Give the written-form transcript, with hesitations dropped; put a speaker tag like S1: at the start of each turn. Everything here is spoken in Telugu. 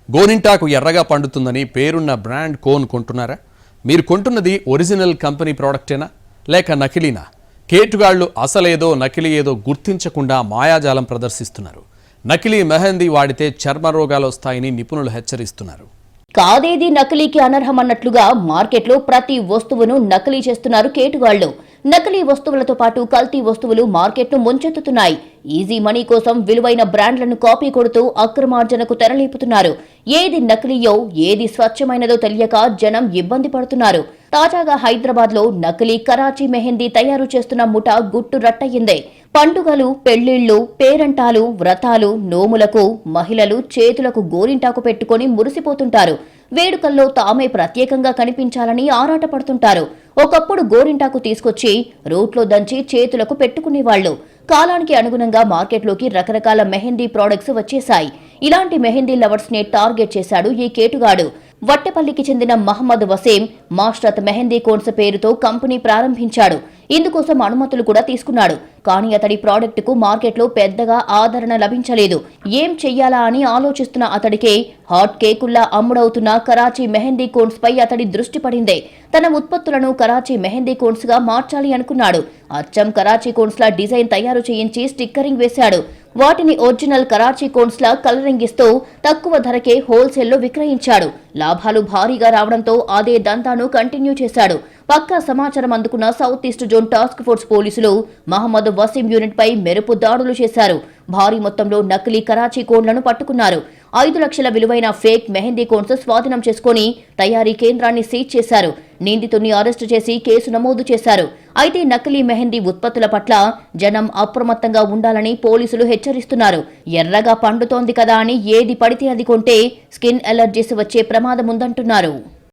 S1: గోరింటాకు ఎర్రగా పండుతుందని పేరున్న బ్రాండ్ కోన్ కొంటున్నారా? మీరు కొంటున్నది ఒరిజినల్ కంపెనీ ప్రోడక్టేనా లేక నకిలీనా? కేటుగాళ్లు అసలేదో నకిలీ ఏదో గుర్తించకుండా మాయాజాలం ప్రదర్శిస్తున్నారు. నకిలీ మెహందీ వాడితే చర్మ రోగాలు వస్తాయని నిపుణులు హెచ్చరిస్తున్నారు.
S2: కాదేది నకిలీకి అనర్హమన్నట్లుగా మార్కెట్లో ప్రతి వస్తువును నకిలీ చేస్తున్నారు కేటుగాళ్లు. నకిలీ వస్తువులతో పాటు కల్తీ వస్తువులు మార్కెట్ను ముంచెత్తుతున్నాయి. ఈజీ మనీ కోసం విలువైన బ్రాండ్లను కాపీ కొడుతూ అక్రమార్జనకు తెరలేపుతున్నారు. ఏది నకిలీయో ఏది స్వచ్ఛమైనదో తెలియక జనం ఇబ్బంది పడుతున్నారు. తాజాగా హైదరాబాద్లో నకిలీ కరాచీ మెహందీ తయారు చేస్తున్న ముఠా గుట్టు రట్టయిందే. పండుగలు, పెళ్లిళ్లు, పేరంటాలు, వ్రతాలు, నోములకు మహిళలు చేతులకు గోరింటాకు పెట్టుకుని మురిసిపోతుంటారు. వేడుకల్లో తామే ప్రత్యేకంగా కనిపించాలని ఆరాటపడుతుంటారు. ఒకప్పుడు గోరింటాకు తీసుకొచ్చి రోట్లో దంచి చేతులకు పెట్టుకునేవాళ్లు. కాలానికి అనుగుణంగా మార్కెట్లోకి రకరకాల మెహందీ ప్రొడక్ట్స్ వచ్చేశాయి. ఇలాంటి మెహందీ లవర్స్ నే టార్గెట్ చేశాడు ఈ కేటుగాడు. వట్టెపల్లికి చెందిన మహమ్మద్ వసీం మాష్రత్ మెహందీ కోన్స్ పేరుతో కంపెనీ ప్రారంభించాడు. ఇందుకోసం అనుమతులు కూడా తీసుకున్నాడు. కానీ అతడి ప్రాడక్టుకు మార్కెట్లో పెద్దగా ఆదరణ లభించలేదు. ఏం చెయ్యాలా అని ఆలోచిస్తున్న అతడికే హాట్ కేకుల్లా అమ్ముడవుతున్న కరాచీ మెహందీ కోన్స్ పై అతడి దృష్టి పడిందే. తన ఉత్పత్తులను కరాచీ మెహందీ కోన్స్ గా మార్చాలి అనుకున్నాడు. అచ్చం కరాచీ కోన్స్ లా డిజైన్ తయారు చేయించి స్టిక్కరింగ్ వేశాడు. వాటిని ఒరిజినల్ కరాచీ కోన్స్ లా కలరింగ్ ఇస్తూ తక్కువ ధరకే హోల్సేల్లో విక్రయించాడు. లాభాలు భారీగా రావడంతో అదే దంతాను కంటిన్యూ చేశాడు. పక్కా సమాచారం అందుకున్న south east zone task force పోలీసులు మహమ్మద్ వసీం యూనిట్ పై మెరుపు దాడులు చేశారు. భారీ మొత్తంలో నకిలీ కరాచీ కోన్లను పట్టుకున్నారు. 5 లక్షల విలువైన ఫేక్ మెహందీ కోన్స్ స్వాధీనం చేసుకుని తయారీ కేంద్రాన్ని సీజ్ చేశారు. నిందితుడిని అరెస్టు చేసి కేసు నమోదు చేశారు. అయితే నకిలీ మెహందీ ఉత్పత్తుల పట్ల జనం అప్రమత్తంగా ఉండాలని పోలీసులు హెచ్చరిస్తున్నారు. ఎర్రగా పండుతోంది కదా అని ఏది పడితే అది కొంటే స్కిన్ అలర్జీస్ వచ్చే ప్రమాదం ఉందంటున్నారు.